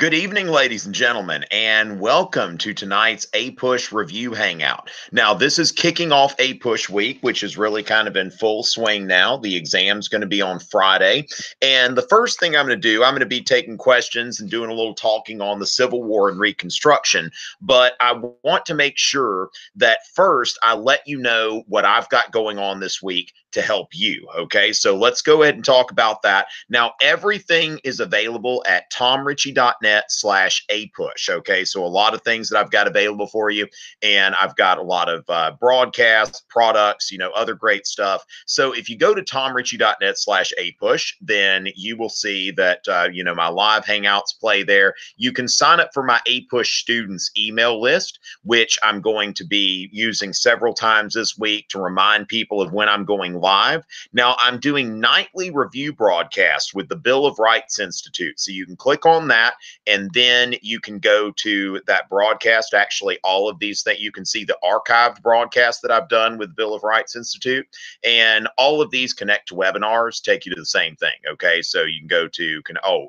Good evening, ladies and gentlemen, and welcome to tonight's APUSH Review Hangout. Now, this is kicking off APUSH week, which is really kind of in full swing now. The exam's going to be on Friday. And the first thing I'm going to do, I'm going to be taking questions and doing a little talking on the Civil War and Reconstruction. But I want to make sure that first I let you know what I've got going on this week to help you. Okay, so let's go ahead and talk about that. Now, everything is available at tomrichey.net/APUSH. Okay, so a lot of things that I've got available for you, and I've got a lot of broadcasts, products, other great stuff. So if you go to tomrichey.net/APUSH, then you will see that, my live hangouts play there. You can sign up for my APUSH students email list, which I'm going to be using several times this week to remind people of when I'm going live. Now, I'm doing nightly review broadcasts with the Bill of Rights Institute. So you can click on that, and then you can go to that broadcast. Actually, all of these things, you can see the archived broadcast that I've done with the Bill of Rights Institute. And all of these connect to webinars, take you to the same thing. Okay, so you can go to,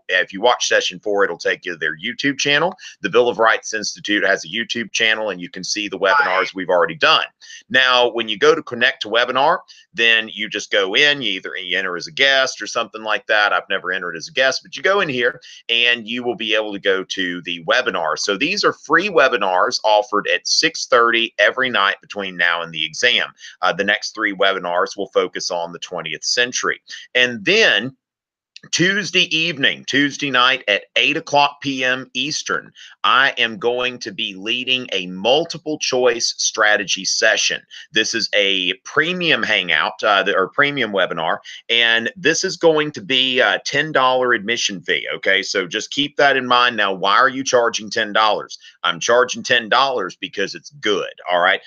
if you watch session 4, it'll take you to their YouTube channel. The Bill of Rights Institute has a YouTube channel, and you can see the webinars we've already done. Now, when you go to connect to webinar, then you just go in, you enter as a guest or something like that. I've never entered as a guest, but you go in here and you will be able to go to the webinar. So these are free webinars offered at 6:30 every night between now and the exam. The next 3 webinars will focus on the 20th century. And then Tuesday night at 8 p.m. Eastern, I am going to be leading a multiple choice strategy session. This is a premium hangout or premium webinar, and this is going to be a $10 admission fee. Okay, so just keep that in mind. Now, why are you charging $10? I'm charging $10 because it's good. All right.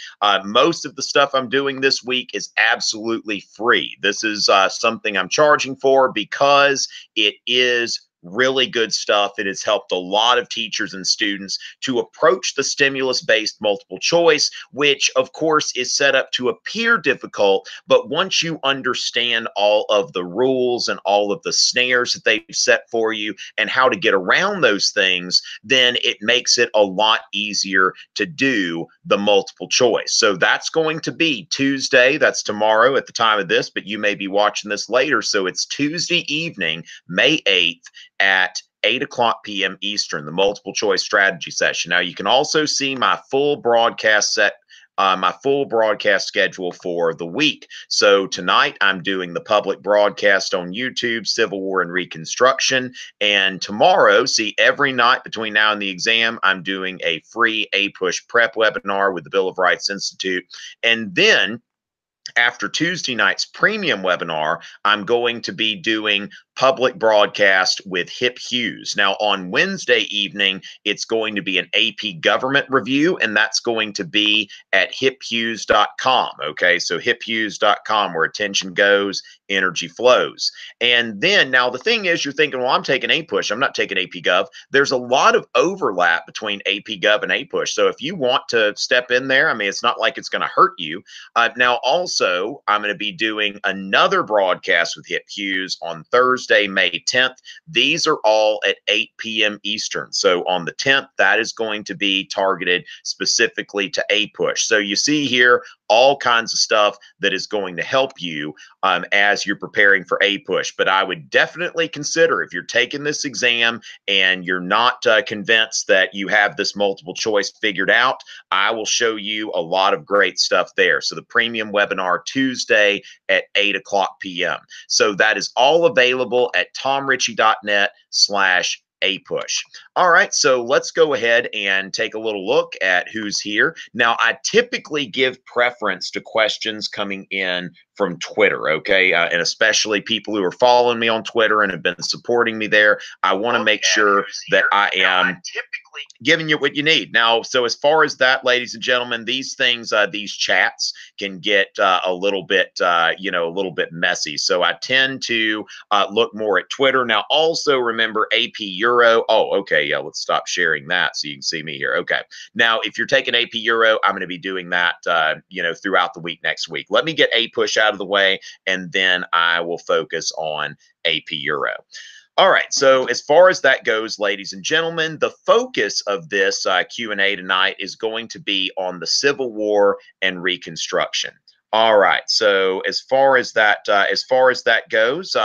Most of the stuff I'm doing this week is absolutely free. This is something I'm charging for because it is really good stuff. It has helped a lot of teachers and students to approach the stimulus-based multiple choice, which of course is set up to appear difficult, but once you understand all of the rules and all of the snares that they've set for you and how to get around those things, then it makes it a lot easier to do the multiple choice. So that's going to be Tuesday. That's tomorrow at the time of this, but you may be watching this later. So it's Tuesday evening, May 8th, at 8 p.m. Eastern, the multiple choice strategy session. Now, you can also see my full broadcast schedule for the week. So tonight I'm doing the public broadcast on YouTube, Civil War and Reconstruction. And tomorrow, see, every night between now and the exam, I'm doing a free APUSH prep webinar with the Bill of Rights Institute. And then after Tuesday night's premium webinar, I'm going to be doing public broadcast with Hip Hughes. Now, on Wednesday evening, it's going to be an AP government review, and that's going to be at hiphughes.com. Okay, so hiphughes.com, where attention goes, energy flows. And then, now the thing is, you're thinking, well, I'm taking APUSH. I'm not taking AP Gov. There's a lot of overlap between AP Gov and APUSH. So if you want to step in there, I mean, it's not like it's going to hurt you. Now, also, I'm going to be doing another broadcast with Hip Hughes on Thursday, May 10th. These are all at 8 p.m. Eastern. So on the 10th, that is going to be targeted specifically to APUSH. So you see here all kinds of stuff that is going to help you as you're preparing for APUSH. But I would definitely consider, if you're taking this exam and you're not convinced that you have this multiple choice figured out, I will show you a lot of great stuff there. So the premium webinar Tuesday at 8 p.m. So that is all available at tomrichey.net/APUSH. All right, so let's go ahead and take a little look at who's here. Now, I typically give preference to questions coming in from Twitter, okay? And especially people who are following me on Twitter and have been supporting me there. I want to make sure that I am giving you what you need. Now, so as far as that, ladies and gentlemen, these things, these chats can get a little bit, a little bit messy. So I tend to look more at Twitter. Now, also remember AP Euro. Oh, okay. Yeah, let's stop sharing that so you can see me here. Okay. Now, if you're taking AP Euro, I'm going to be doing that, throughout the week next week. Let me get APUSH out of the way, and then I will focus on AP Euro. All right. So as far as that goes, ladies and gentlemen, the focus of this Q&A tonight is going to be on the Civil War and Reconstruction. All right. So as far as that goes,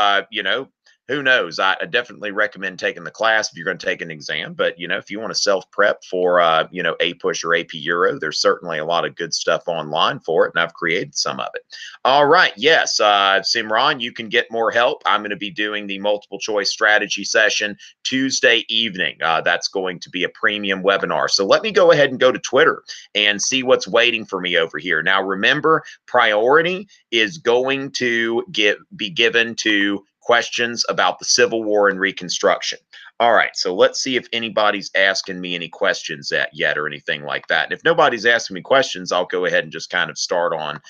who knows? I definitely recommend taking the class if you're going to take an exam. But if you want to self prep for APUSH or AP Euro, there's certainly a lot of good stuff online for it, and I've created some of it. All right. Yes, Simran, you can get more help. I'm going to be doing the multiple choice strategy session Tuesday evening. That's going to be a premium webinar. So let me go ahead and go to Twitter and see what's waiting for me over here. Now, remember, priority is going to be given to questions about the Civil War and Reconstruction. All right, so let's see if anybody's asking me any questions yet or anything like that. And if nobody's asking me questions, I'll go ahead and just kind of start on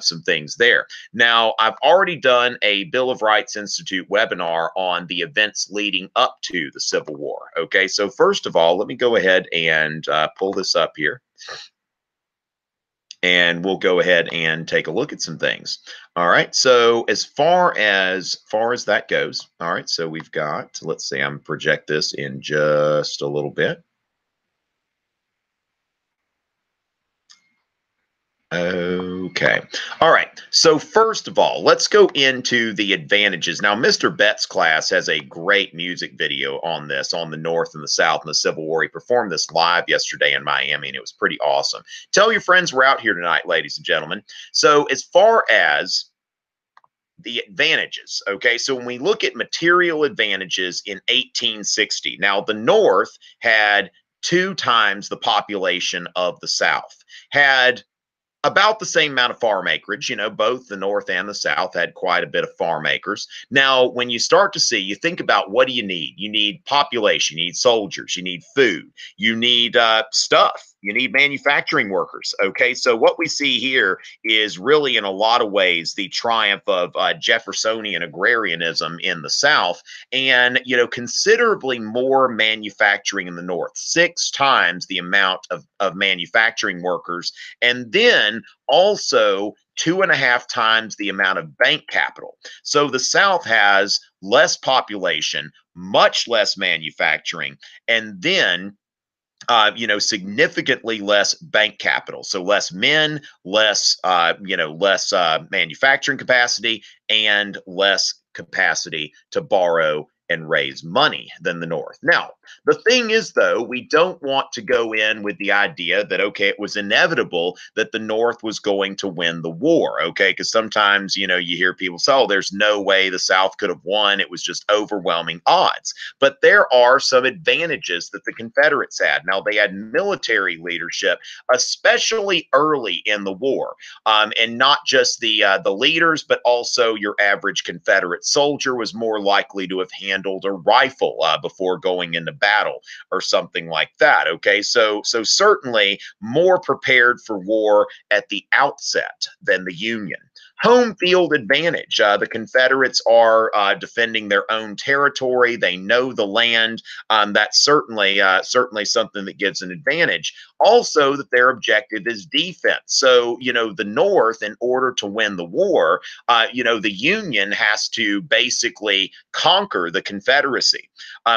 some things there. Now, I've already done a Bill of Rights Institute webinar on the events leading up to the Civil War. Okay, so first of all, let me go ahead and pull this up here. And we'll go ahead and take a look at some things. All right. So as far as that goes, all right. So we've got, let's see, I'm project this in just a little bit. Okay. All right. So first of all, let's go into the advantages. Now, Mr. Bett's class has a great music video on this, on the North and the South and the Civil War. He performed this live yesterday in Miami, and it was pretty awesome. Tell your friends we're out here tonight, ladies and gentlemen. So as far as the advantages, okay, so when we look at material advantages in 1860, now the North had 2 times the population of the South, had about the same amount of farm acreage. Both the North and the South had quite a bit of farm acres. Now, when you start to see, you think about what do you need? You need population, you need soldiers, you need food, you need stuff, you need manufacturing workers. Okay, so what we see here is really, in a lot of ways, the triumph of Jeffersonian agrarianism in the South, and considerably more manufacturing in the North, 6 times the amount of manufacturing workers, and then also 2.5 times the amount of bank capital. So the South has less population, much less manufacturing, and then significantly less bank capital. So less men, less manufacturing capacity, and less capacity to borrow and raise money than the North. Now, the thing is, though, we don't want to go in with the idea that, okay, it was inevitable that the North was going to win the war, okay? Because sometimes, you hear people say, oh, there's no way the South could have won. It was just overwhelming odds. But there are some advantages that the Confederates had. Now, they had military leadership, especially early in the war, and not just the leaders, but also your average Confederate soldier was more likely to have handled a rifle before going into battle or something like that. Okay, so certainly more prepared for war at the outset than the Union. Home field advantage. The Confederates are defending their own territory. They know the land. That's certainly something that gives an advantage. Also, that their objective is defense. So, the North, in order to win the war, the Union has to basically conquer the Confederacy.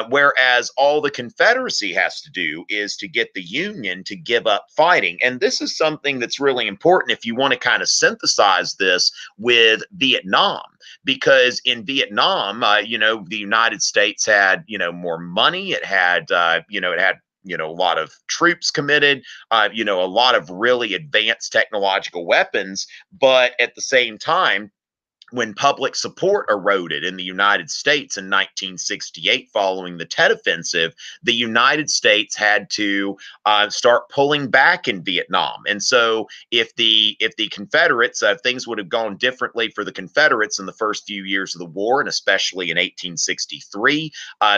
Whereas all the Confederacy has to do is to get the Union to give up fighting. And this is something that's really important if you want to kind of synthesize this with Vietnam, because in Vietnam, the United States had, more money. It had, a lot of troops committed, a lot of really advanced technological weapons. But at the same time, when public support eroded in the United States in 1968 following the Tet Offensive, the United States had to start pulling back in Vietnam. And so if the Confederates, things would have gone differently for the Confederates in the first few years of the war, and especially in 1863,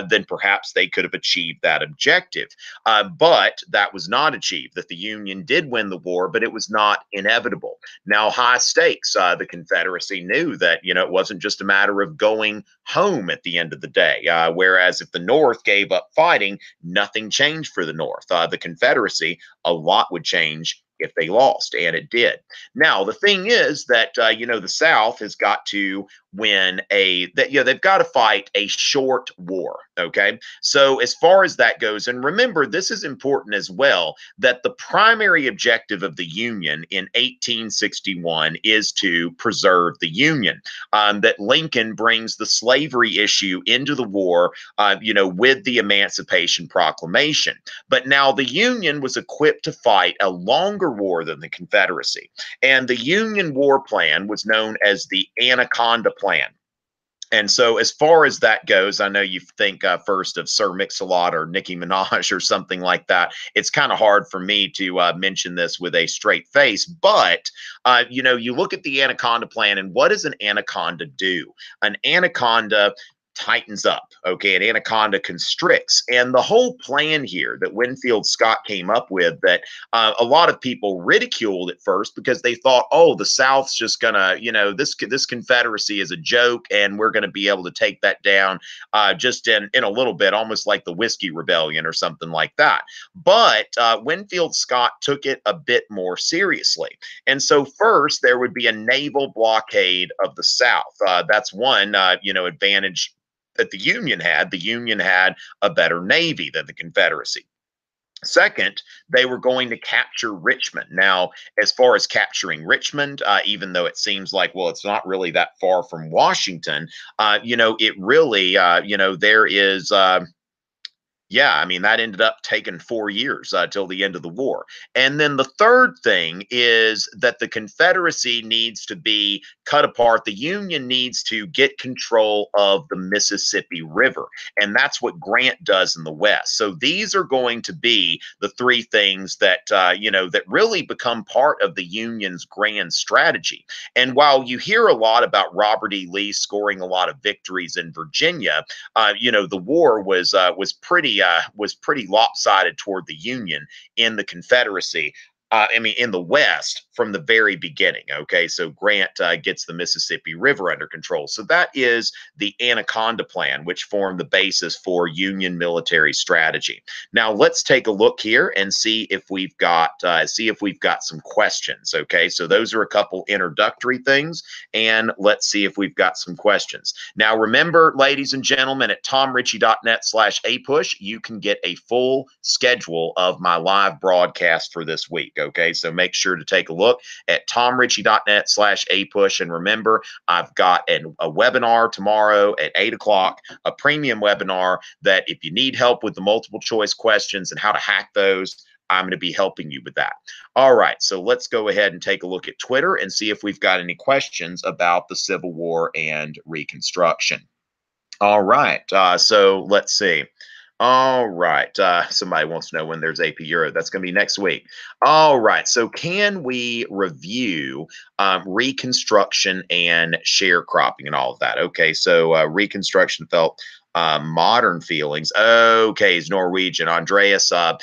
then perhaps they could have achieved that objective. But that was not achieved, that the Union did win the war, but it was not inevitable. Now, high stakes, the Confederacy knew that, it wasn't just a matter of going home at the end of the day. Whereas if the North gave up fighting, nothing changed for the North. The Confederacy, a lot would change if they lost, and it did. Now, the thing is that, the South has got to when they've got to fight a short war. Okay, so as far as that goes, and remember, this is important as well, that the primary objective of the Union in 1861 is to preserve the Union. That Lincoln brings the slavery issue into the war, with the Emancipation Proclamation. But now the Union was equipped to fight a longer war than the Confederacy. And the Union war plan was known as the Anaconda Plan. And so, as far as that goes, I know you think first of Sir Mix-a-Lot or Nicki Minaj or something like that. It's kind of hard for me to mention this with a straight face, but you look at the Anaconda Plan, and what does an anaconda do? An anaconda tightens up, okay? An anaconda constricts. And the whole plan here that Winfield Scott came up with, that a lot of people ridiculed at first because they thought, oh, the South's just gonna, this Confederacy is a joke, and we're gonna be able to take that down just in a little bit, almost like the Whiskey Rebellion or something like that. But Winfield Scott took it a bit more seriously. And so first, there would be a naval blockade of the South. That's one, advantage that the Union had. The Union had a better Navy than the Confederacy. Second, they were going to capture Richmond. Now, as far as capturing Richmond, even though it seems like, well, it's not really that far from Washington, it really, there is. Yeah, I mean, that ended up taking 4 years till the end of the war. And then the third thing is that the Confederacy needs to be cut apart. The Union needs to get control of the Mississippi River. And that's what Grant does in the West. So these are going to be the three things that, that really become part of the Union's grand strategy. And while you hear a lot about Robert E. Lee scoring a lot of victories in Virginia, the war was pretty lopsided toward the Union in the Confederacy. In the West from the very beginning. Okay, so Grant gets the Mississippi River under control. So that is the Anaconda Plan, which formed the basis for Union military strategy. Now let's take a look here and see if we've got some questions. Okay, so those are a couple introductory things, and let's see if we've got some questions. Now remember, ladies and gentlemen, at tomrichey.net/APUSH, you can get a full schedule of my live broadcast for this week. Okay, so make sure to take a look at tomrichey.net/APUSH. And remember, I've got a webinar tomorrow at 8 o'clock, a premium webinar that if you need help with the multiple choice questions and how to hack those, I'm going to be helping you with that. All right, so let's go ahead and take a look at Twitter and see if we've got any questions about the Civil War and Reconstruction. All right, so let's see. All right. Somebody wants to know when there's AP Euro. That's going to be next week. All right. So can we review Reconstruction and sharecropping and all of that? Okay. So Reconstruction felt modern feelings. Okay, is Norwegian. Andreas, I'm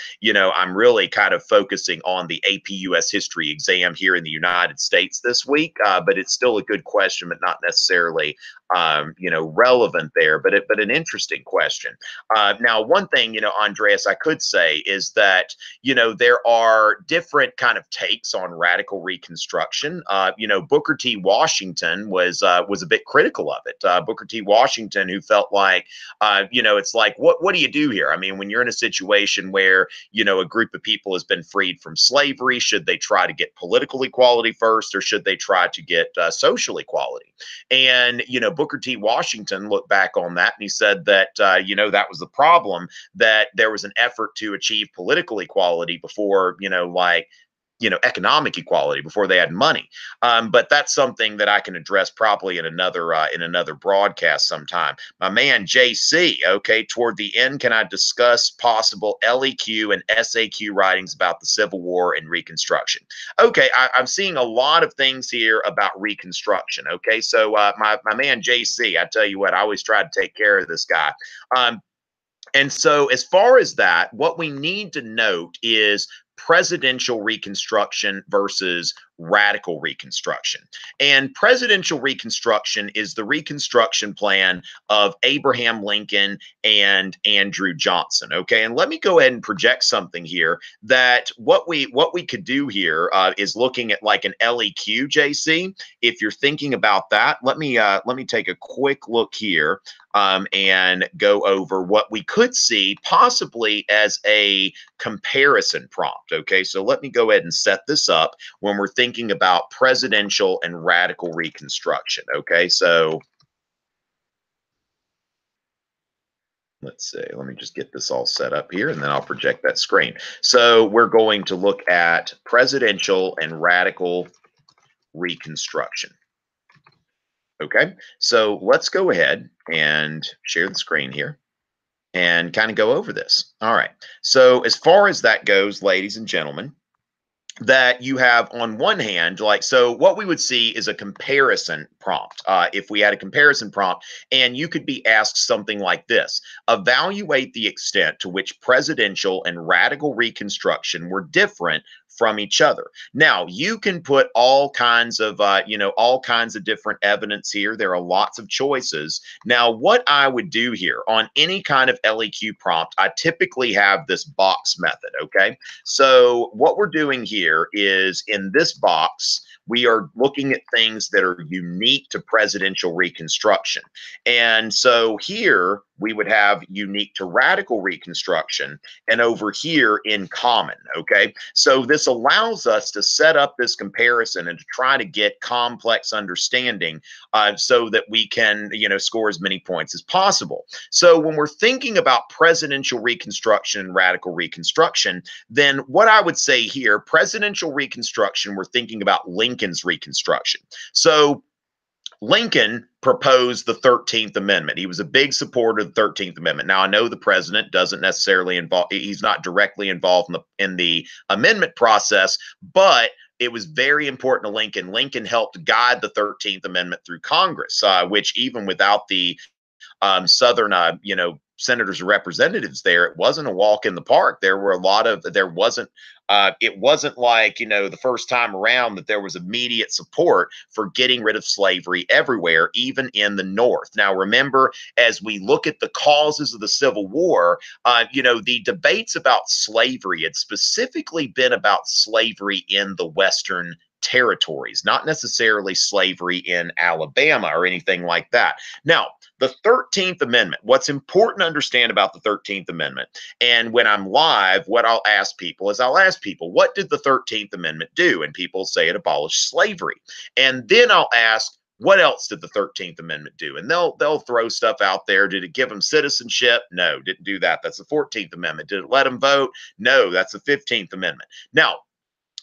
really kind of focusing on the APUS history exam here in the United States this week, but it's still a good question, but not necessarily relevant there, but an interesting question. Now, one thing, Andreas, I could say is that, there are different kind of takes on radical Reconstruction. Booker T. Washington was a bit critical of it. Booker T. Washington, who felt like, it's like, what do you do here? I mean, when you're in a situation where, a group of people has been freed from slavery, should they try to get political equality first, or should they try to get social equality? And, Booker T. Washington looked back on that and he said that, that was the problem, that there was an effort to achieve political equality before, economic equality, before they had money. But that's something that I can address probably in another broadcast sometime. My man JC, okay, toward the end, can I discuss possible LEQ and SAQ writings about the Civil War and Reconstruction? Okay, I'm seeing a lot of things here about Reconstruction. Okay, so my man JC, I tell you what, I always try to take care of this guy. And so as far as that, what we need to note is presidential Reconstruction versus radical Reconstruction. And presidential Reconstruction is the Reconstruction plan of Abraham Lincoln and Andrew Johnson. Okay, and let me go ahead and project something here that what we could do here is looking at like an LEQ, JC. If you're thinking about that, let me take a quick look here and go over what we could see possibly as a comparison prompt. Okay, so let me go ahead and set this up when we're thinking about presidential and radical Reconstruction. Okay, so let's see, let me just get this all set up here and then I'll project that screen. So we're going to look at presidential and radical Reconstruction. Okay, so let's go ahead and share the screen here and kind of go over this. All right, so as far as that goes, ladies and gentlemen, that you have on one hand, like, so what we would see is a comparison prompt. If we had a comparison prompt and you could be asked something like this: evaluate the extent to which presidential and radical Reconstruction were different from each other. Now, you can put all kinds of, all kinds of different evidence here. There are lots of choices. Now, what I would do here on any kind of LEQ prompt, I typically have this box method, okay? So what we're doing here is in this box, we are looking at things that are unique to presidential Reconstruction. And so here we would have unique to radical Reconstruction, and over here in common, okay? So this allows us to set up this comparison and to try to get complex understanding so that we can, score as many points as possible. So when we're thinking about presidential Reconstruction and radical Reconstruction, then what I would say here, presidential Reconstruction, we're thinking about Lincoln's Reconstruction. So Lincoln proposed the 13th Amendment. He was a big supporter of the 13th Amendment. Now, I know the president doesn't necessarily he's not directly involved in the amendment process, but it was very important to Lincoln. Lincoln helped guide the 13th Amendment through Congress, which even without the Southern, senators and representatives there, it wasn't a walk in the park. There were it wasn't like, the first time around that there was immediate support for getting rid of slavery everywhere, even in the North. Now, remember, as we look at the causes of the Civil War, the debates about slavery had specifically been about slavery in the Western territories, not necessarily slavery in Alabama or anything like that. Now, the 13th Amendment, what's important to understand about the 13th Amendment, and when I'm live, what I'll ask people is what did the 13th Amendment do? And people say it abolished slavery. And then I'll ask, what else did the 13th Amendment do? And they'll throw stuff out there. Did it give them citizenship? No, didn't do that. That's the 14th Amendment. Did it let them vote? No, that's the 15th Amendment. Now,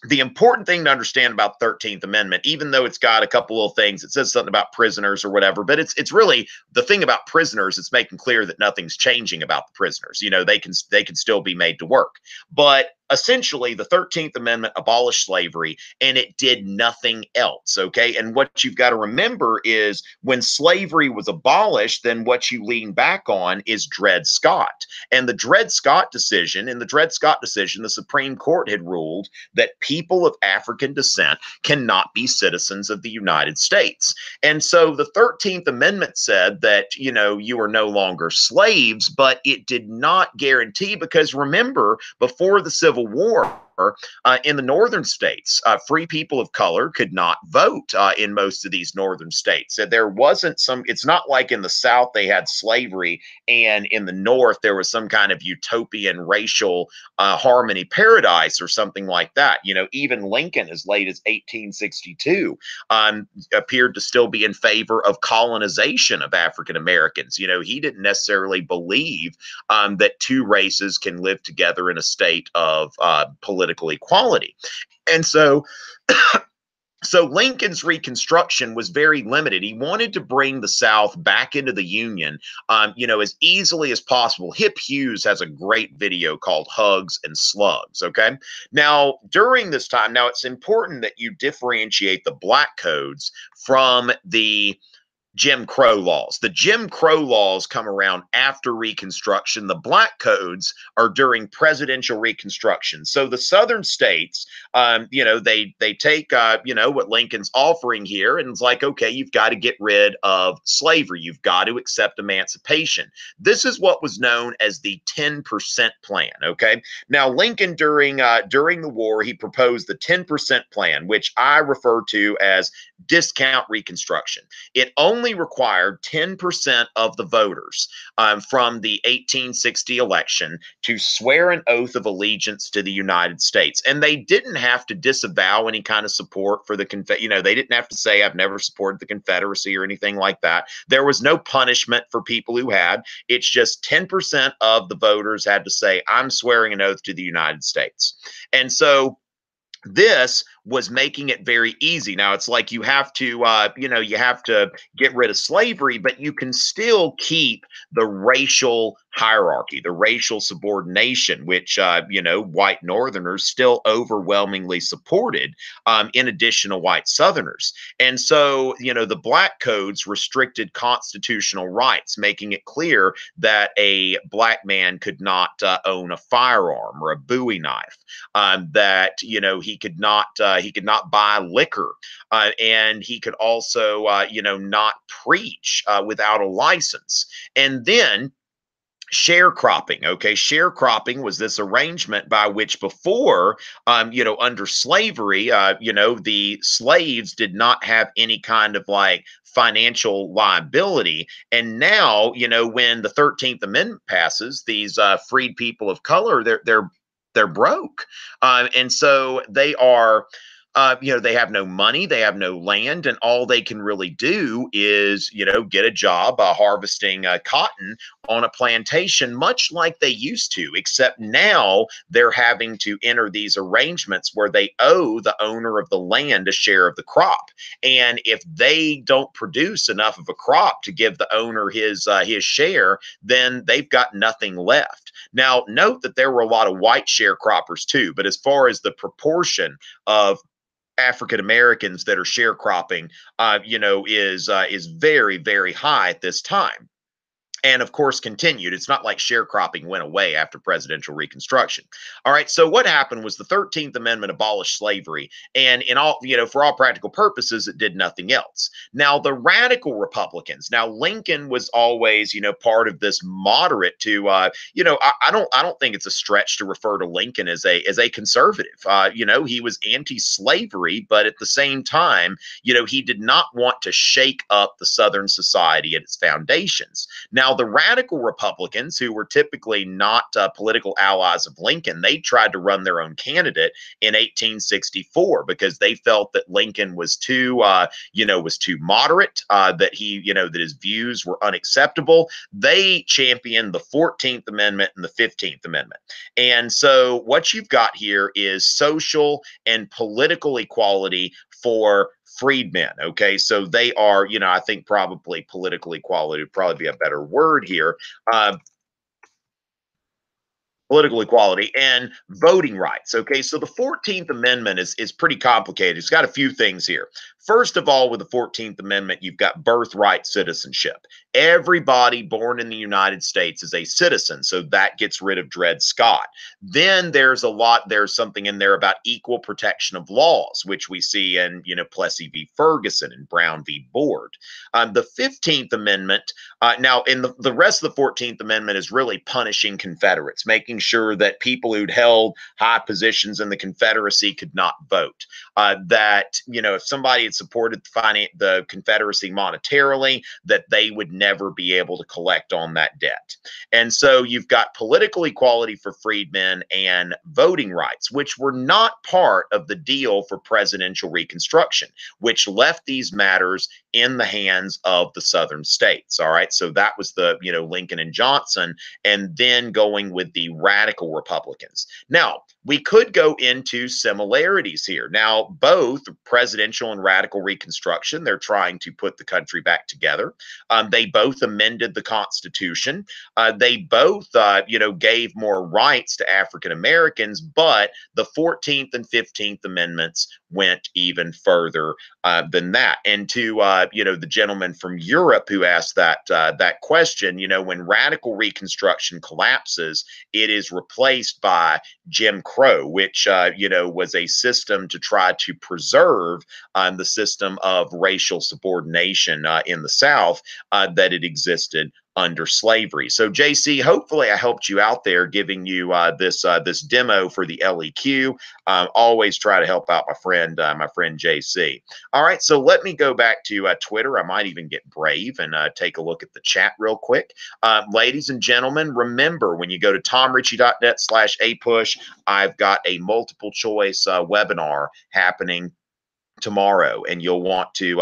the important thing to understand about the 13th Amendment, even though it's got a couple of things, it says something about prisoners or whatever, but it's really the thing about prisoners. It's making clear that nothing's changing about the prisoners. They can still be made to work. But essentially, the 13th Amendment abolished slavery, and it did nothing else. Okay, and what you've got to remember is when slavery was abolished, then what you lean back on is Dred Scott, and the Dred Scott decision. In the Dred Scott decision, the Supreme Court had ruled that people of African descent cannot be citizens of the United States. And so the 13th Amendment said that, you are no longer slaves, but it did not guarantee, because remember, before the Civil War, in the northern states, free people of color could not vote in most of these northern states. So there wasn't it's not like in the South they had slavery and in the North there was some kind of utopian racial harmony paradise or something like that. Even Lincoln, as late as 1862, appeared to still be in favor of colonization of African Americans. He didn't necessarily believe that two races can live together in a state of political equality. And so Lincoln's Reconstruction was very limited. He wanted to bring the South back into the Union, as easily as possible. Hip Hughes has a great video called Hugs and Slugs, okay? Now, during this time, it's important that you differentiate the black codes from the Jim Crow laws. The Jim Crow laws come around after Reconstruction. The black codes are during presidential Reconstruction. So the Southern states, they take, what Lincoln's offering here, and it's like, okay, you've got to get rid of slavery. You've got to accept emancipation. This is what was known as the 10% plan. Okay, now Lincoln during the war, he proposed the 10% plan, which I refer to as discount Reconstruction. It only required 10% of the voters from the 1860 election to swear an oath of allegiance to the United States. And they didn't have to disavow any kind of support for the they didn't have to say, I've never supported the Confederacy or anything like that. There was no punishment for people who had. It's just 10% of the voters had to say, I'm swearing an oath to the United States. And so this was making it very easy. Now it's like you have to, you have to get rid of slavery, but you can still keep the racial hierarchy, the racial subordination, which, white Northerners still overwhelmingly supported, in addition to white Southerners. And so, the black codes restricted constitutional rights, making it clear that a black man could not own a firearm or a Bowie knife, that, he could not buy liquor, and he could also, not preach without a license. And then sharecropping. Okay, sharecropping was this arrangement by which before, under slavery, the slaves did not have any kind of like financial liability. And now, when the 13th Amendment passes, these freed people of color, they're broke, and so they are. They have no money, they have no land, and all they can really do is, get a job harvesting cotton on a plantation, much like they used to, except now they're having to enter these arrangements where they owe the owner of the land a share of the crop. And if they don't produce enough of a crop to give the owner his share, then they've got nothing left. Now, note that there were a lot of white sharecroppers too, but as far as the proportion of African Americans that are sharecropping, is very, very high at this time. And of course, continued. It's not like sharecropping went away after presidential Reconstruction. All right. So what happened was the 13th Amendment abolished slavery, and in all, for all practical purposes, it did nothing else. Now, the radical Republicans. Now, Lincoln was always, part of this moderate to, I don't think it's a stretch to refer to Lincoln as a conservative. He was anti-slavery, but at the same time, he did not want to shake up the Southern society at its foundations. Now, the radical Republicans, who were typically not political allies of Lincoln, they tried to run their own candidate in 1864 because they felt that Lincoln was too moderate, that that his views were unacceptable. They championed the 14th Amendment and the 15th Amendment. And so what you've got here is social and political equality for freedmen. Okay, so they are, I think probably political equality would probably be a better word here. Political equality and voting rights. Okay, so the 14th Amendment is pretty complicated. It's got a few things here. First of all, with the 14th Amendment, you've got birthright citizenship. Everybody born in the United States is a citizen, so that gets rid of Dred Scott. Then there's something in there about equal protection of laws, which we see in, Plessy v. Ferguson and Brown v. Board. The 15th Amendment, now in the rest of the 14th Amendment is really punishing Confederates, making sure that people who'd held high positions in the Confederacy could not vote. That, if somebody had supported the Confederacy monetarily, that they would never be able to collect on that debt. And so you've got political equality for freedmen and voting rights, which were not part of the deal for presidential Reconstruction, which left these matters in the hands of the Southern states. All right. So that was the, Lincoln and Johnson, and then going with the radical Republicans. Now, we could go into similarities here. Now, both presidential and radical Reconstruction, they're trying to put the country back together. They both amended the Constitution. They both, gave more rights to African Americans, but the 14th and 15th Amendments went even further than that. And to the gentleman from Europe who asked that question, when radical Reconstruction collapses, it is replaced by Jim Crow, which was a system to try to preserve the system of racial subordination in the South that had existed under slavery. So, JC, hopefully I helped you out there, giving you this demo for the LEQ. Always try to help out my friend JC. All right, so let me go back to Twitter. I might even get brave and take a look at the chat real quick. Ladies and gentlemen, remember, when you go to tomrichey.net/APUSH, I've got a multiple choice webinar happening tomorrow, and you'll want to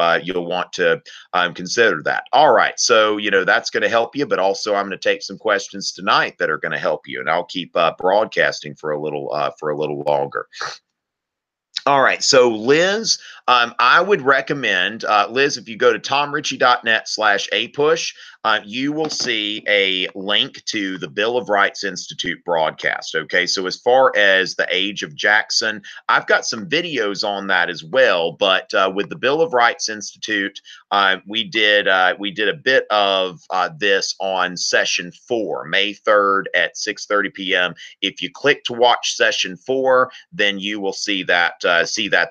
consider that. All right, so that's going to help you, but also I'm going to take some questions tonight that are going to help you, and I'll keep broadcasting for a little longer. All right, so Liz, I would recommend, Liz, if you go to tomrichey.net/APUSH, you will see a link to the Bill of Rights Institute broadcast. Okay, so as far as the age of Jackson, I've got some videos on that as well. But with the Bill of Rights Institute, we did a bit of this on session 4, May 3rd at 6:30 p.m. If you click to watch session 4, then you will see that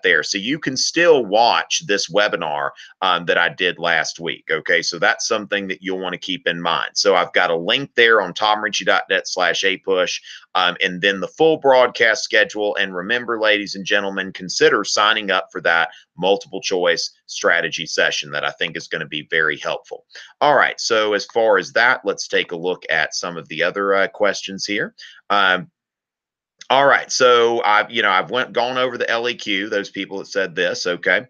there. So you can still watch this webinar that I did last week. Okay, so that's something that you'll want to keep in mind. So I've got a link there on tomrichey.net/APUSH, and then the full broadcast schedule. And remember, ladies and gentlemen, consider signing up for that multiple choice strategy session that I think is going to be very helpful. All right, so as far as that, let's take a look at some of the other questions here. All right, so I've gone over the LEQ. Those people that said this, okay.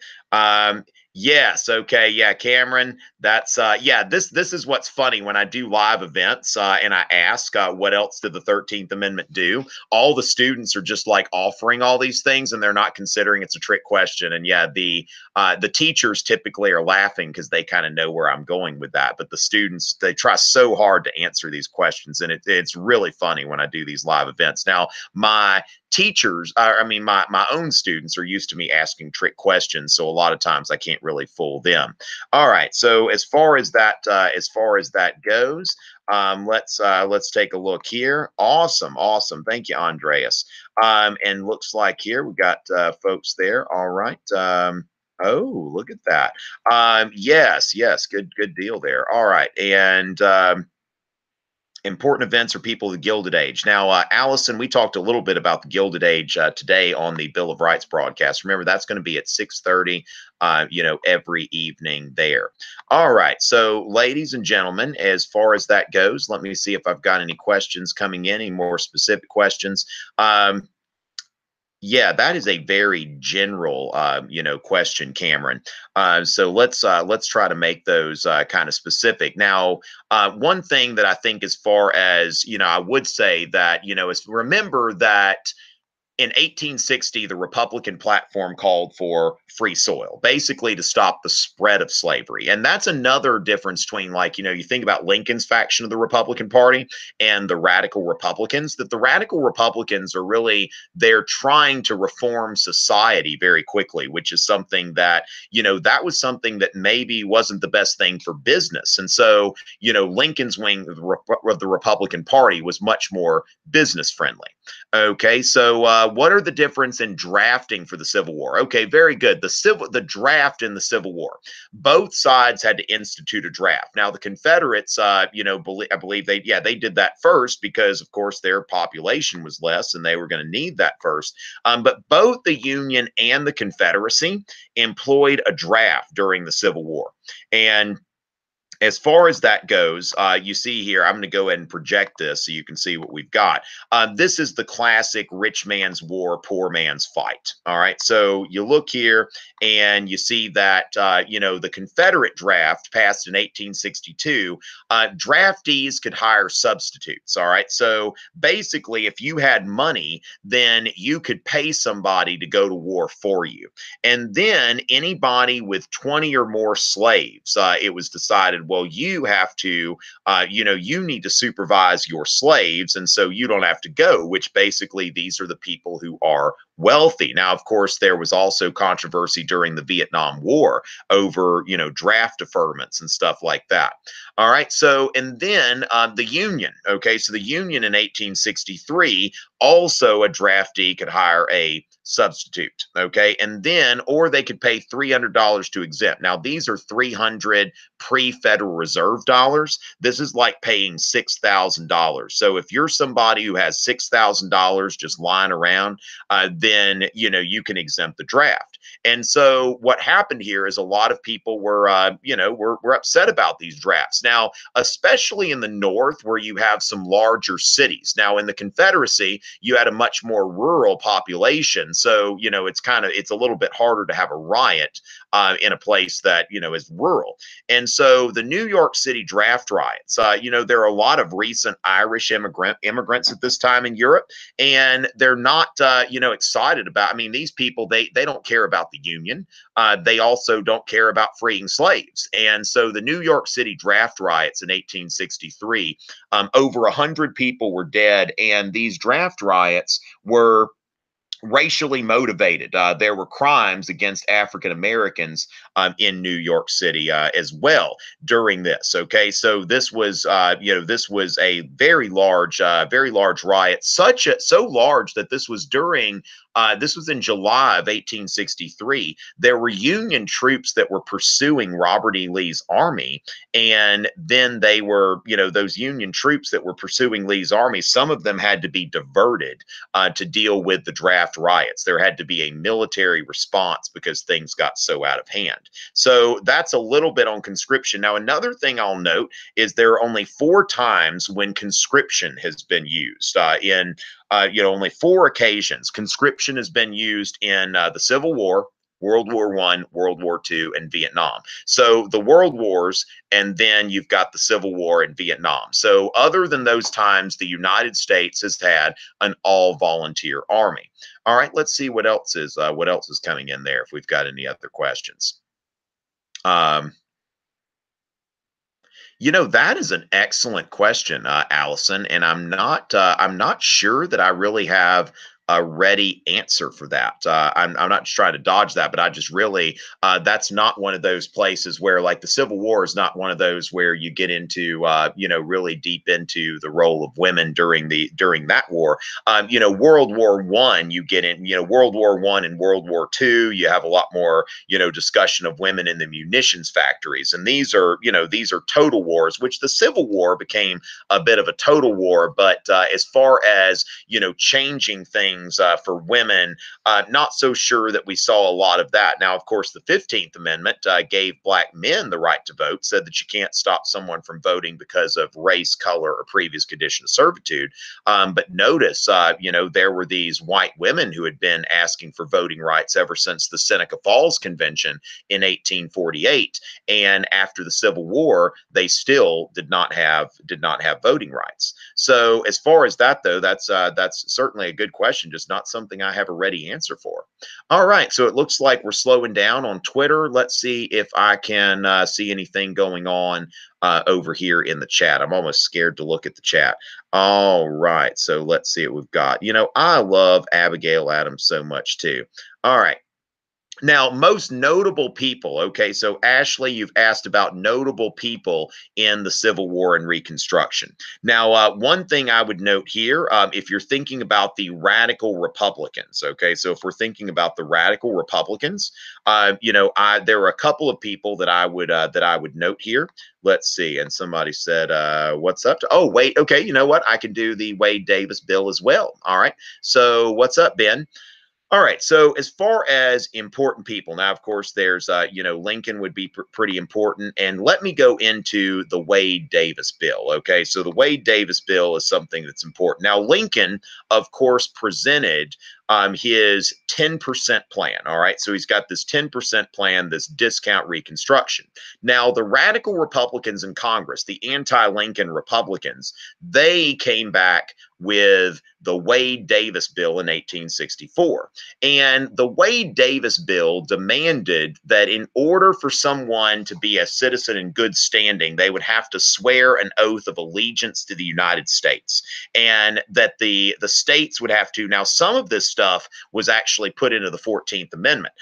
Yes, okay, yeah, Cameron. That's This is what's funny when I do live events and I ask what else did the 13th Amendment do. All the students are just like offering all these things, and they're not considering it's a trick question. And yeah, the teachers typically are laughing because they kind of know where I'm going with that. But the students, they try so hard to answer these questions, and it's really funny when I do these live events. Now, my teachers, my own students are used to me asking trick questions, so a lot of times I can't really fool them. All right, so as far as that goes, let's take a look here. Awesome. Thank you, Andreas. And looks like here we got folks there. All right. Oh, look at that. Yes, good deal there. All right, and important events are people of the Gilded Age. Now, Allison, we talked a little bit about the Gilded Age today on the Bill of Rights broadcast. Remember, that's going to be at 6:30, every evening there. All right. So, ladies and gentlemen, as far as that goes, let me see if I've got any questions coming in, any more specific questions. Yeah, that is a very general, question, Cameron. So let's try to make those kind of specific. Now, one thing that I think, as far as I would say that is, remember that in 1860, the Republican platform called for free soil, basically to stop the spread of slavery. And that's another difference between, like, you think about Lincoln's faction of the Republican Party and the radical Republicans, that the radical Republicans are really, they're trying to reform society very quickly, which is something that, that was something that maybe wasn't the best thing for business. And so, Lincoln's wing of the Republican Party was much more business friendly. Okay, so what are the difference in drafting for the Civil War? Okay, very good. The draft in the Civil War, both sides had to institute a draft. Now, the Confederates, I believe they did that first because, of course, their population was less and they were going to need that first. But both the Union and the Confederacy employed a draft during the Civil War. And as far as that goes, you see here, I'm going to go ahead and project this so you can see what we've got. This is the classic rich man's war, poor man's fight. All right. So you look here and you see that, the Confederate draft passed in 1862. Draftees could hire substitutes. All right. So basically, if you had money, then you could pay somebody to go to war for you. And then anybody with 20 or more slaves, it was decided well, you have to, you need to supervise your slaves, and so you don't have to go, which basically these are the people who are wealthy. Now, of course, there was also controversy during the Vietnam War over, draft deferments and stuff like that. All right. So, and then the Union. Okay. So the Union in 1863, also a draftee could hire a substitute. Okay. And then, or they could pay $300 to exempt. Now, these are 300 pre-Federal Reserve dollars. This is like paying $6,000. So if you're somebody who has $6,000 just lying around, then, you can exempt the draft. And so what happened here is a lot of people were, were upset about these drafts. Now, especially in the North, where you have some larger cities. Now, in the Confederacy, you had a much more rural population. So, it's a little bit harder to have a riot in a place that, is rural. And so the New York City draft riots, there are a lot of recent Irish immigrants at this time in Europe, and they're not, excited about, I mean, these people, they don't care about the Union. They also don't care about freeing slaves. And so the New York City draft riots in 1863, over 100 people were dead. And these draft riots were racially motivated. There were crimes against African Americans in New York City as well during this. Okay, so this was, this was a very large riot. So large that this was during. This was in July of 1863. There were Union troops that were pursuing Robert E. Lee's army, and then they were, those Union troops that were pursuing Lee's army. Some of them had to be diverted to deal with the draft riots. There had to be a military response because things got so out of hand. So that's a little bit on conscription. Now, another thing I'll note is there are only 4 times when conscription has been used only 4 occasions. Conscription has been used in the Civil War, World War I, World War II, and Vietnam. So the World Wars, and then you've got the Civil War and Vietnam. So other than those times, the United States has had an all-volunteer army. All right, let's see what else is coming in there if we've got any other questions. That is an excellent question, Allison, and I'm not sure that I really have a ready answer for that. I'm not just trying to dodge that, but I just really, that's not one of those places where, like, the Civil War is not one of those where you get into, really deep into the role of women during that war. World War One, you get in, World War One and World War Two, you have a lot more, discussion of women in the munitions factories, and these are total wars, which the Civil War became a bit of a total war. But as far as changing things for women, not so sure that we saw a lot of that. Now, of course, the 15th Amendment gave black men the right to vote, said that you can't stop someone from voting because of race, color, or previous condition of servitude. But notice, there were these white women who had been asking for voting rights ever since the Seneca Falls Convention in 1848, and after the Civil War, they still did not have voting rights. So, as far as that, though, that's certainly a good question. Just not something I have a ready answer for. All right, so it looks like we're slowing down on Twitter. Let's see if I can see anything going on over here in the chat. I'm almost scared to look at the chat. All right, so let's see what we've got. I love Abigail Adams so much too. All right. Now, most notable people, okay, so Ashley, you've asked about notable people in the Civil War and Reconstruction. Now, one thing I would note here, if you're thinking about the radical Republicans, okay, so if we're thinking about the radical Republicans, there are a couple of people that I would note here. Let's see, and somebody said, what's up? Oh, wait, okay, you know what? I can do the Wade Davis bill as well. All right, so what's up, Ben? All right. So as far as important people, now, of course, there's, Lincoln would be pretty important. And let me go into the Wade Davis bill. Okay. So the Wade Davis bill is something that's important. Now, Lincoln, of course, presented his 10% plan. All right. So he's got this 10% plan, this discount Reconstruction. Now, the radical Republicans in Congress, the anti-Lincoln Republicans, they came back with the Wade-Davis bill in 1864. And the Wade-Davis bill demanded that in order for someone to be a citizen in good standing, they would have to swear an oath of allegiance to the United States, and that the states would have to. Now, some of this stuff was actually put into the 14th Amendment,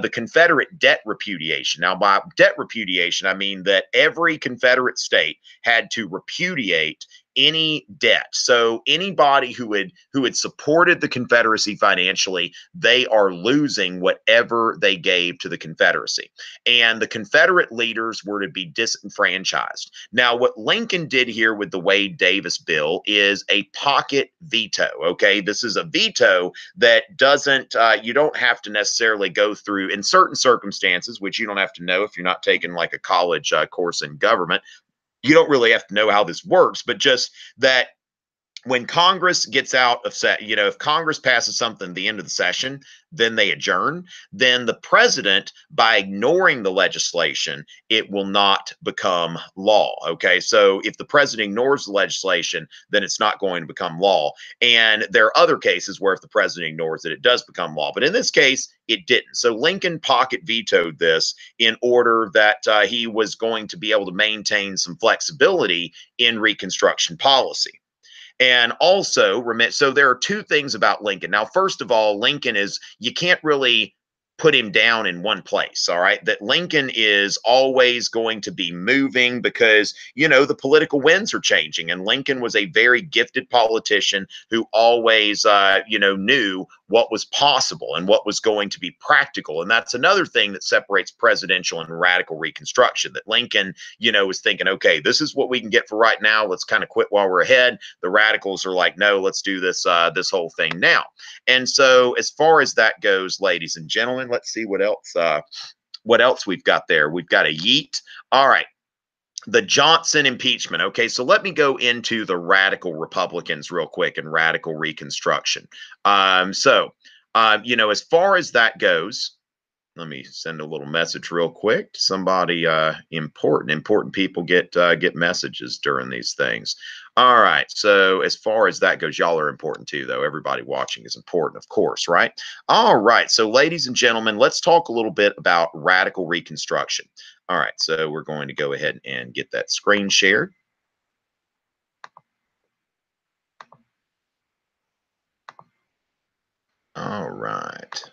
the Confederate debt repudiation. Now, by debt repudiation, I mean that every Confederate state had to repudiate any debt. So anybody who had supported the Confederacy financially, they are losing whatever they gave to the Confederacy. And the Confederate leaders were to be disenfranchised. Now, what Lincoln did here with the Wade-Davis bill is a pocket veto. Okay, this is a veto that doesn't, you don't have to necessarily go through in certain circumstances, which you don't have to know if you're not taking like a college course in government. You don't really have to know how this works, but just that when Congress gets out of if Congress passes something at the end of the session, then they adjourn. Then the president, by ignoring the legislation, it will not become law. Okay, so if the president ignores the legislation, then it's not going to become law. And there are other cases where if the president ignores it, it does become law. But in this case, it didn't. So Lincoln pocket vetoed this in order that he was going to be able to maintain some flexibility in Reconstruction policy. And also, so there are two things about Lincoln. Now, first of all, Lincoln is, you can't really put him down in one place. All right. That Lincoln is always going to be moving because, the political winds are changing. And Lincoln was a very gifted politician who always, knew what was possible and what was going to be practical. And that's another thing that separates presidential and radical Reconstruction, that Lincoln, was thinking, okay, this is what we can get for right now. Let's kind of quit while we're ahead. The radicals are like, no, let's do this, this whole thing now. And so as far as that goes, ladies and gentlemen, let's see what else we've got there. We've got a yeet. All right. The Johnson impeachment. Okay, so let me go into the radical Republicans real quick and radical Reconstruction. As far as that goes, let me send a little message real quick to somebody important people get messages during these things. All right, so as far as that goes, y'all are important too, though. Everybody watching is important, of course, right? All right, so ladies and gentlemen, let's talk a little bit about radical Reconstruction. All right, so we're going to go ahead and get that screen shared. All right.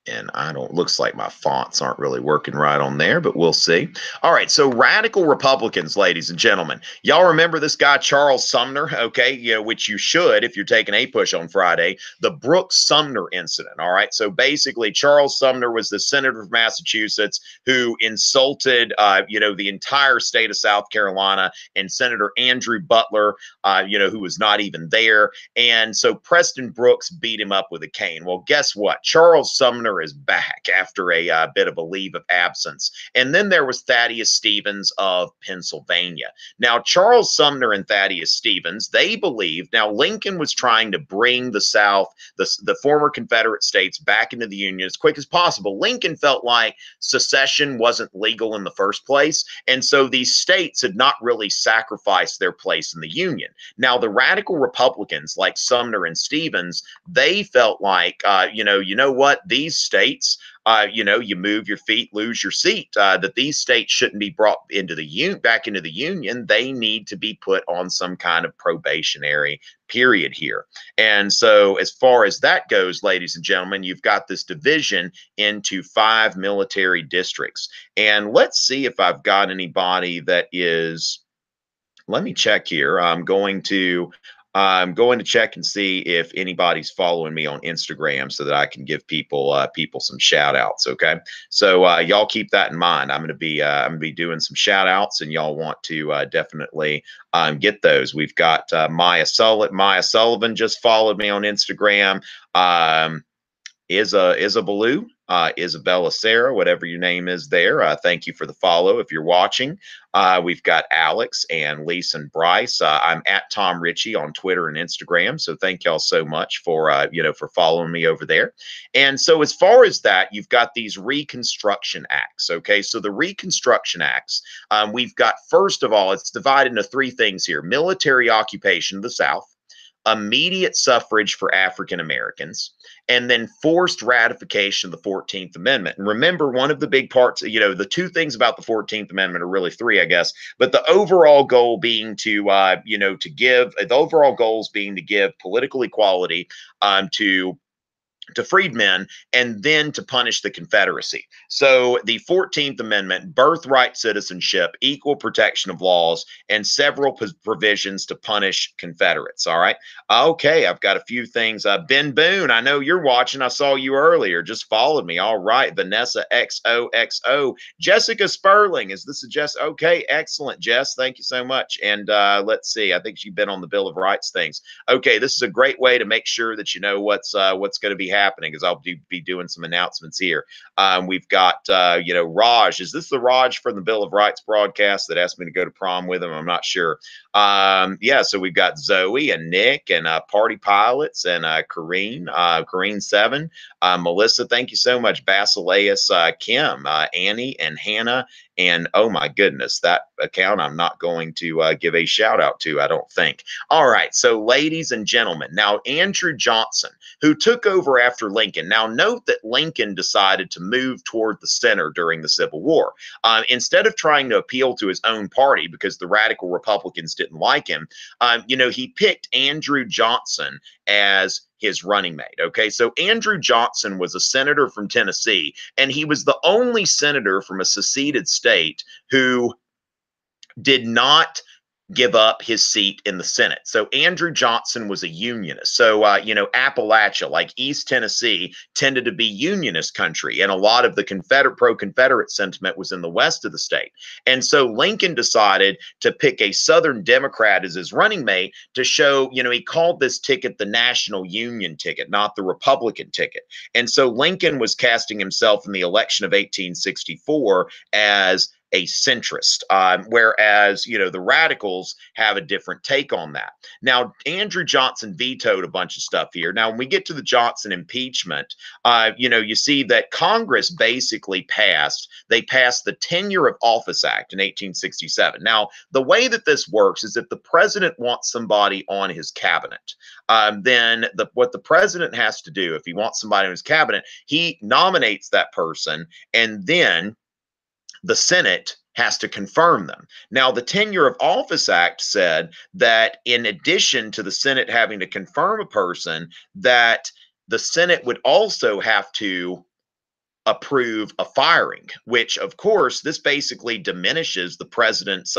And looks like my fonts aren't really working right on there, but we'll see. All right, so radical Republicans, ladies and gentlemen. Y'all remember this guy, Charles Sumner, okay? Which you should if you're taking APUSH on Friday, the Brooks-Sumner incident, all right? So basically, Charles Sumner was the senator of Massachusetts who insulted, the entire state of South Carolina, and Senator Andrew Butler, who was not even there. And so Preston Brooks beat him up with a cane. Well, guess what? Charles Sumner is back after a bit of a leave of absence. And then there was Thaddeus Stevens of Pennsylvania. Now, Charles Sumner and Thaddeus Stevens, they believed, now Lincoln was trying to bring the South, the former Confederate states, back into the Union as quick as possible. Lincoln felt like secession wasn't legal in the first place. And so these states had not really sacrificed their place in the Union. Now, the radical Republicans like Sumner and Stevens, they felt like, you know what, these states, you move your feet, lose your seat, that these states shouldn't be brought into back into the Union. They need to be put on some kind of probationary period here. And so as far as that goes, ladies and gentlemen, you've got this division into 5 military districts. And let's see if I've got anybody that is, let me check here. I'm going to check and see if anybody's following me on Instagram so that I can give people some shout outs. Okay. So y'all keep that in mind. I'm going to be doing some shout outs, and y'all want to definitely get those. We've got Maya Sullivan just followed me on Instagram. Is a Baloo. Isabella Sarah, whatever your name is there. Thank you for the follow if you're watching. We've got Alex and Lisa and Bryce. I'm at Tom Richey on Twitter and Instagram. So thank y'all so much for, for following me over there. And so as far as that, you've got these Reconstruction Acts. Okay. So the Reconstruction Acts, we've got, first of all, it's divided into three things here: military occupation of the South, immediate suffrage for African Americans, and then forced ratification of the 14th Amendment. And remember, one of the big parts, the two things about the 14th Amendment are really three, I guess, but the overall goal being the overall goals being to give political equality to freedmen, and then to punish the Confederacy. So the 14th Amendment, birthright citizenship, equal protection of laws, and several provisions to punish Confederates. All right. Okay. I've got a few things. Ben Boone, I know you're watching. I saw you earlier. Just followed me. All right. Vanessa XOXO. Jessica Sperling. Is this a Jess? Okay. Excellent, Jess. Thank you so much. And let's see. I think you've been on the Bill of Rights things. Okay. This is a great way to make sure that you know what's going to be happening, because I'll be doing some announcements here. We've got, Raj. Is this the Raj from the Bill of Rights broadcast that asked me to go to prom with him? I'm not sure. Yeah, so we've got Zoe and Nick and Party Pilots and Kareen 7. Melissa, thank you so much. Basileus, Kim, Annie and Hannah. And oh my goodness, that account I'm not going to give a shout out to, I don't think. All right, so ladies and gentlemen, now Andrew Johnson, who took over after Lincoln. Now note that Lincoln decided to move toward the center during the Civil War. Instead of trying to appeal to his own party because the radical Republicans didn't like him, he picked Andrew Johnson as his running mate. Okay, so Andrew Johnson was a senator from Tennessee, and he was the only senator from a seceded state who did not give up his seat in the Senate. So Andrew Johnson was a unionist. So, Appalachia, like East Tennessee, tended to be unionist country, and a lot of the pro-Confederate sentiment was in the west of the state. And so Lincoln decided to pick a Southern Democrat as his running mate to show, he called this ticket the National Union ticket, not the Republican ticket. And so Lincoln was casting himself in the election of 1864 as a centrist, whereas, the radicals have a different take on that. Now, Andrew Johnson vetoed a bunch of stuff here. Now, when we get to the Johnson impeachment, you see that Congress basically passed the Tenure of Office Act in 1867. Now, the way that this works is if the president wants somebody on his cabinet, then what the president has to do, if he wants somebody on his cabinet, he nominates that person, and then the Senate has to confirm them. Now, the Tenure of Office Act said that in addition to the Senate having to confirm a person, that the Senate would also have to approve a firing, which of course this basically diminishes the president's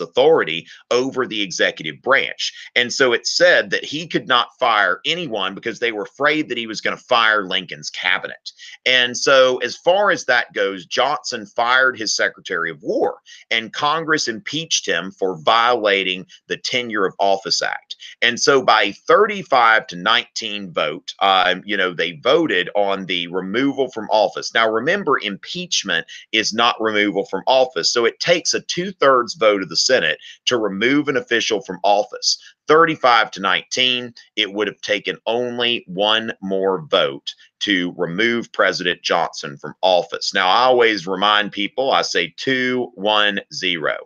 authority over the executive branch. And so it said that he could not fire anyone because they were afraid that he was going to fire Lincoln's cabinet. And so as far as that goes, Johnson fired his Secretary of War, and Congress impeached him for violating the Tenure of Office Act. And so by 35-19 vote, they voted on the removal from office. Now, remember, impeachment is not removal from office. So it takes a 2/3 vote of the Senate to remove an official from office. 35-19, it would have taken only one more vote to remove President Johnson from office. Now, I always remind people, I say 2-1-0.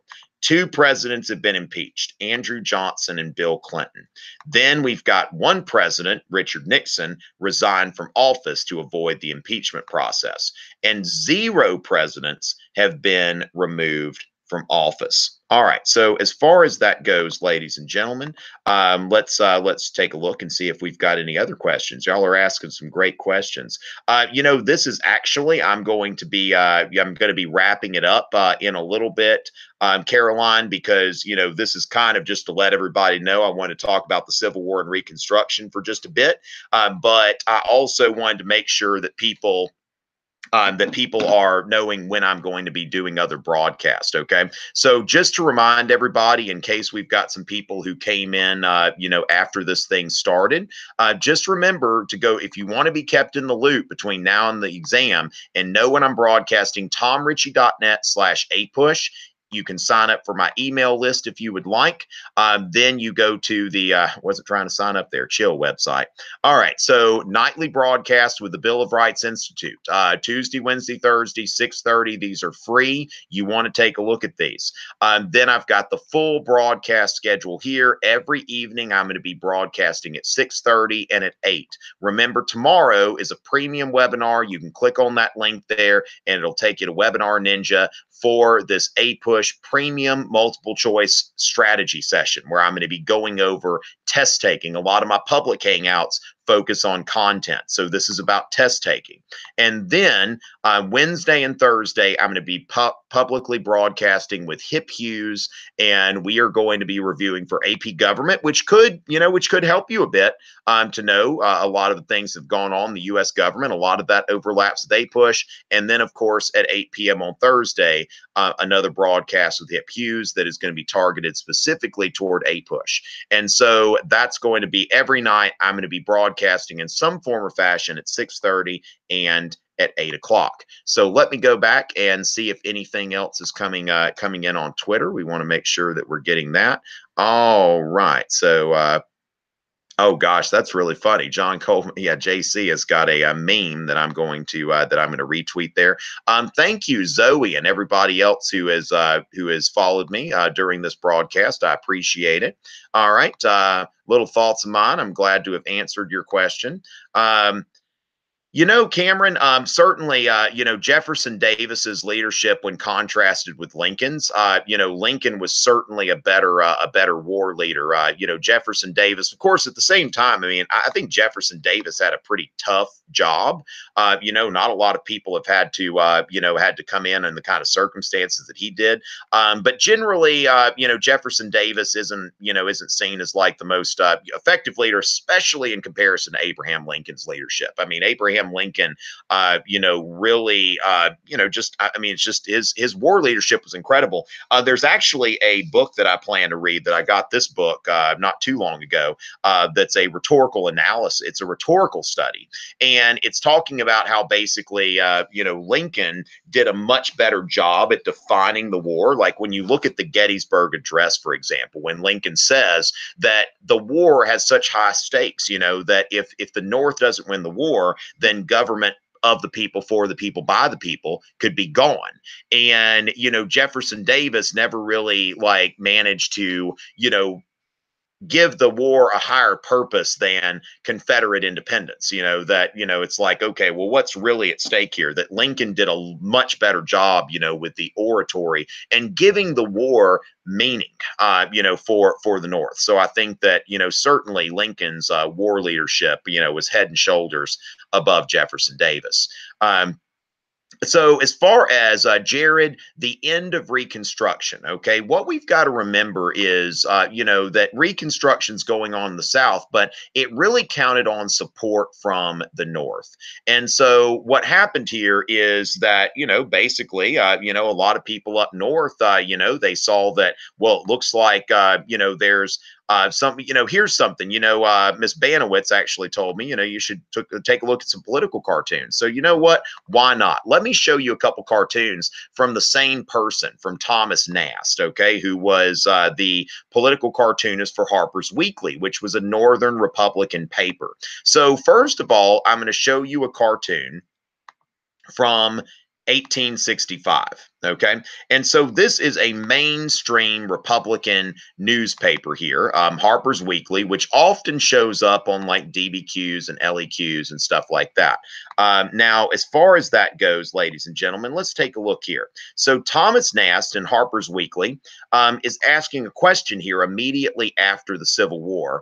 Two presidents have been impeached, Andrew Johnson and Bill Clinton. Then we've got one president, Richard Nixon, resigned from office to avoid the impeachment process. And 0 presidents have been removed from office. All right. So as far as that goes, ladies and gentlemen, let's take a look and see if we've got any other questions. Y'all are asking some great questions. This is actually I'm going to be wrapping it up in a little bit, Caroline, because this is kind of just to let everybody know I want to talk about the Civil War and Reconstruction for just a bit, but I also wanted to make sure that people that people are knowing when I'm going to be doing other broadcasts. Okay. So just to remind everybody, in case we've got some people who came in, after this thing started, just remember to go, if you want to be kept in the loop between now and the exam and know when I'm broadcasting, tomrichey.net/APUSH. You can sign up for my email list if you would like. Then you go to the, wasn't trying to sign up there, chill website. All right, so nightly broadcast with the Bill of Rights Institute, Tuesday, Wednesday, Thursday, 6:30. These are free. You want to take a look at these. Then I've got the full broadcast schedule here. Every evening, I'm going to be broadcasting at 6:30 and at 8. Remember, tomorrow is a premium webinar. You can click on that link there, and it'll take you to Webinar Ninja for this APUSH premium multiple choice strategy session, where I'm going to be going over test taking. A lot of my public hangouts focus on content, so this is about test taking. And then Wednesday and Thursday, I'm going to be publicly broadcasting with Hip Hughes, and we are going to be reviewing for AP Government, which could help you a bit to know a lot of the things that have gone on in the U.S. government. A lot of that overlaps with APUSH. And then, of course, at 8 p.m. on Thursday, another broadcast with Hip Hughes that is going to be targeted specifically toward APUSH. And so that's going to be every night. I'm going to be broadcasting in some form or fashion at 6:30 and at 8 o'clock. So let me go back and see if anything else is coming in on Twitter. We want to make sure that we're getting that. All right. So oh gosh, that's really funny. John Coleman, yeah, JC has got a meme that I'm going to retweet there. Thank you, Zoe, and everybody else who has followed me during this broadcast. I appreciate it. All right, little thoughts of mine. I'm glad to have answered your question. Cameron, certainly, Jefferson Davis's leadership, when contrasted with Lincoln's, Lincoln was certainly a better war leader. Jefferson Davis, of course, at the same time, I mean, I think Jefferson Davis had a pretty tough job. Not a lot of people have had to come in the kind of circumstances that he did. But generally, Jefferson Davis isn't seen as like the most effective leader, especially in comparison to Abraham Lincoln's leadership. I mean, Abraham Lincoln, really, it's just his war leadership was incredible. There's actually a book that I plan to read, that I got this book not too long ago, that's a rhetorical analysis. It's a rhetorical study, and it's talking about how basically, Lincoln did a much better job at defining the war. Like when you look at the Gettysburg Address, for example, when Lincoln says that the war has such high stakes, that if the North doesn't win the war, then government of the people, for the people, by the people could be gone. And, Jefferson Davis never really managed to, give the war a higher purpose than Confederate independence. It's like, okay, well, what's really at stake here? That Lincoln did a much better job, with the oratory and giving the war meaning, for the North. So I think that, certainly Lincoln's war leadership, was head and shoulders above Jefferson Davis. So as far as Jared, the end of Reconstruction, okay, what we've got to remember is, that Reconstruction's going on in the South, but it really counted on support from the North. And so what happened here is that, basically, a lot of people up North, they saw that, well, it looks like, there's here's something, Miss Banowitz actually told me, you should take a look at some political cartoons. So you know what? Why not? Let me show you a couple cartoons from the same person, from Thomas Nast, okay, who was the political cartoonist for Harper's Weekly, which was a Northern Republican paper. So first of all, I'm going to show you a cartoon from 1865. Okay. And so this is a mainstream Republican newspaper here, Harper's Weekly, which often shows up on like DBQs and LEQs and stuff like that. Now, as far as that goes, ladies and gentlemen, let's take a look here. So Thomas Nast in Harper's Weekly is asking a question here immediately after the Civil War.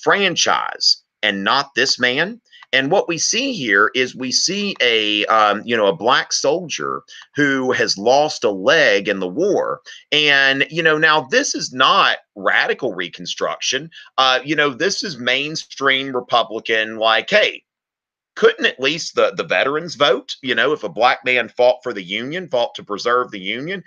Franchise and not this man? And what we see here is we see a black soldier who has lost a leg in the war. And, now this is not radical Reconstruction. This is mainstream Republican, like, hey, couldn't at least the veterans vote? You know, if a black man fought for the Union, fought to preserve the Union,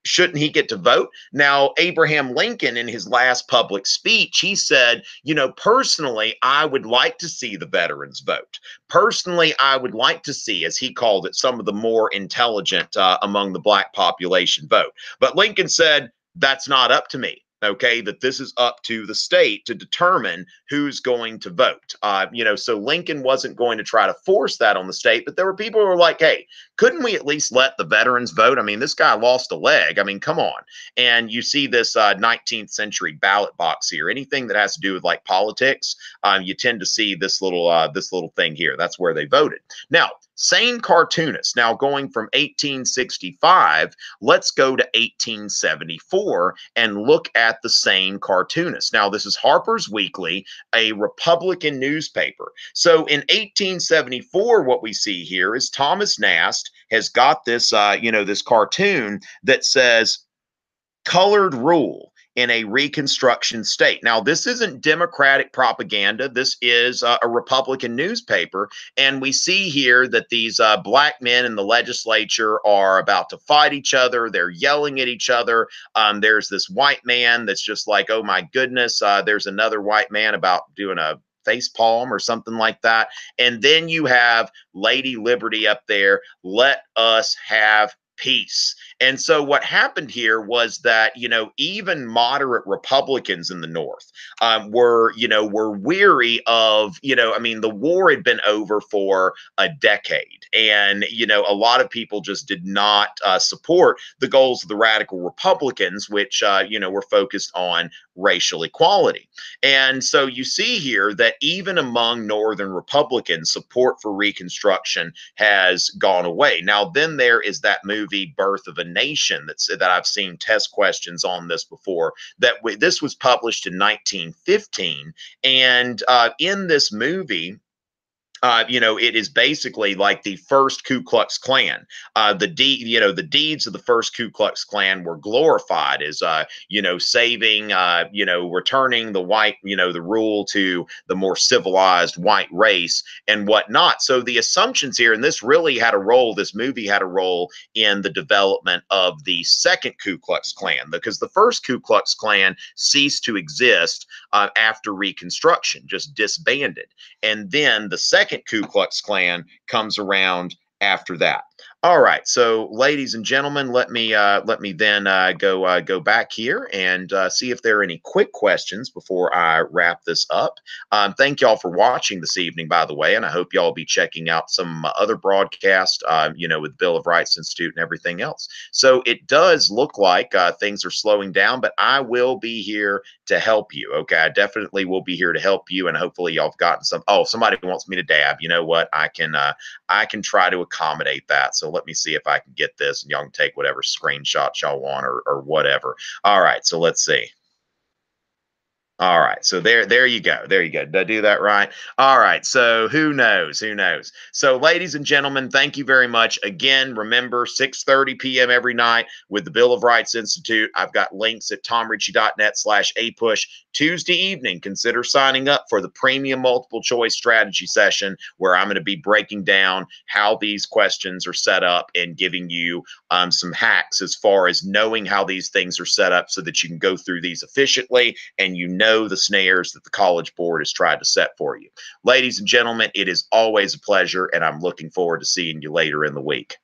shouldn't he get to vote? Now, Abraham Lincoln, in his last public speech, he said, you know, personally, I would like to see the veterans vote. Personally, I would like to see, as he called it, some of the more intelligent among the black population vote. But Lincoln said, that's not up to me. Okay, that this is up to the state to determine who's going to vote. You know, so Lincoln wasn't going to try to force that on the state, but there were people who were like, hey, couldn't we at least let the veterans vote? I mean, this guy lost a leg. I mean, come on. And you see this 19th century ballot box here. Anything that has to do with like politics, you tend to see this little thing here. That's where they voted. Now, same cartoonist. Now, going from 1865, let's go to 1874 and look at the same cartoonist. Now, this is Harper's Weekly, a Republican newspaper. So in 1874, what we see here is Thomas Nast has got this, you know, this cartoon that says colored rule in a Reconstruction state. Now, this isn't Democratic propaganda. This is a Republican newspaper. And we see here that these black men in the legislature are about to fight each other. They're yelling at each other. There's this white man that's just like, oh my goodness. There's another white man about doing a face palm or something like that. And then you have Lady Liberty up there. Let us have peace. And so what happened here was that, you know, even moderate Republicans in the North were weary of, you know, I mean, the war had been over for a decade. And, you know, a lot of people just did not support the goals of the radical Republicans, which, you know, were focused on racial equality. And so you see here that even among Northern Republicans, support for Reconstruction has gone away. Now, then there is that movie, Birth of a Nation, that I've seen test questions on this before, this was published in 1915. And in this movie, you know, it is basically like the first Ku Klux Klan. The deeds of the first Ku Klux Klan were glorified as, you know, saving, you know, returning the white, you know, the rule to the more civilized white race and whatnot. So the assumptions here, and this really had a role, this movie had a role in the development of the second Ku Klux Klan, because the first Ku Klux Klan ceased to exist after Reconstruction, just disbanded. And then the second Ku Klux Klan comes around after that. All right, so ladies and gentlemen, let me then go back here and see if there are any quick questions before I wrap this up. Thank y'all for watching this evening, by the way, and I hope y'all will be checking out some other broadcasts, you know, with Bill of Rights Institute and everything else. So it does look like things are slowing down, but I will be here to help you. Okay, I definitely will be here to help you, and hopefully y'all have gotten some. Oh, somebody wants me to dab. You know what? I can try to accommodate that. So let me see if I can get this, and y'all can take whatever screenshots y'all want or whatever. All right, so let's see. All right, so there you go. There you go. Did I do that right? All right, so who knows? Who knows? So, ladies and gentlemen, thank you very much. Again, remember, 6:30 p.m. every night with the Bill of Rights Institute. I've got links at tomrichey.net/APUSH. Tuesday evening, consider signing up for the premium multiple choice strategy session, where I'm going to be breaking down how these questions are set up and giving you some hacks as far as knowing how these things are set up so that you can go through these efficiently and you know the snares that the College Board has tried to set for you. Ladies and gentlemen, it is always a pleasure, and I'm looking forward to seeing you later in the week.